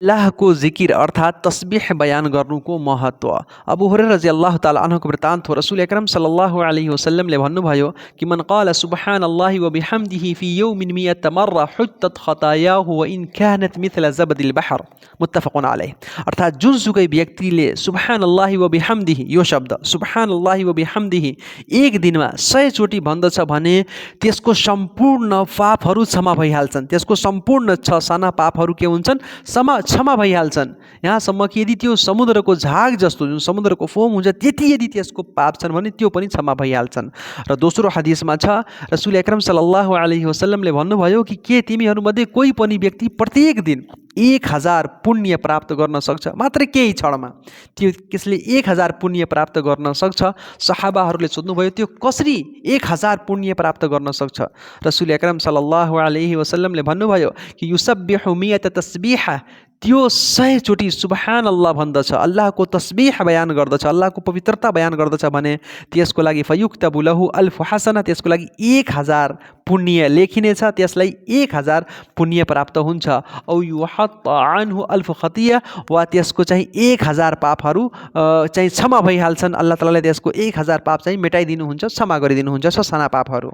अल्लाहको जिकिर अर्थात् तस्बिह बयान गर्नुको महत्व। अबू हुरैरा रज़ियल्लाहु ताला अन्हुको वृत्तान्त हो। रसूल अकरम सल्लल्लाहु अलैहि वसल्लमले भन्नुभयो कि मन क़ाल सुब्हानल्लाहि व बिहम्दिहि फी यौमिन मियत मर्रा हुत्तत खतायाहु व इन कानत मिथला ज़बदिल बहर, मुत्तफकुन अलैह। अर्थात् जुनसुकै व्यक्तिले सुब्हानल्लाहि व बिहम्दिहि, यो शब्द सुब्हानल्लाहि व बिहम्दिहि एक दिनमा 100 चोटि भन्दछ भने त्यसको सम्पूर्ण पापहरू क्षमा भइहाल्छन्। त्यसको सम्पूर्ण साना पापहरू के हुन्छन्? क्षमा भइहाल्छन्। यहाँसम्म कि यदि त्यो समुद्रको झाग जस्तो, जुन समुद्रको फोम हुन्छ, त्यति यदि त्यसको पाप छन् भने त्यो पनि क्षमा भइहाल्छन्। र दोस्रो हदिसमा छ, रसूल अकरम सल्लल्लाहु अलैहि वसल्लमले भन्नुभयो कि के तिमीहरूमध्ये कोही पनि व्यक्ति प्रत्येक दिन 1000 पुण्य प्राप्त गर्न सक्छ? मात्र केही क्षणमा त्यसले 1000 पुण्य प्राप्त गर्न सक्छ। सहाबाहरूले सोध्नुभयो, त्यो कसरी 1000 पुण्य प्राप्त गर्न सक्छ? रसूल अकरम सल्लल्लाहु अलैहि वसल्लमले भन्नुभयो कि युसब्बिहु मियत तस्बिहा, त्यो 100 चोटि सुबहान अल्लाह भन्दछ, अल्लाहको तस्बिह बयान गर्दछ, अल्लाहको पवित्रता बयान गर्दछ भने त्यसको लागि फयुक्तबु लहु अल्फ हसना, त्यसको लागि 1000 पुण्य लेखिनेछ, त्यसलाई 1000 पुण्य प्राप्त हुन्छ। औ युहत्त अन्हु अल्फ खतिया, वा त्यसको चाहिँ 1000 पापहरू चाहिँ क्षमा भइहाल्छन्। अल्लाह तालाले त्यसको 1000 पाप चाहिँ मेटाइदिनुहुन्छ, क्षमा गरिदिनुहुन्छ, ससाना पापहरू।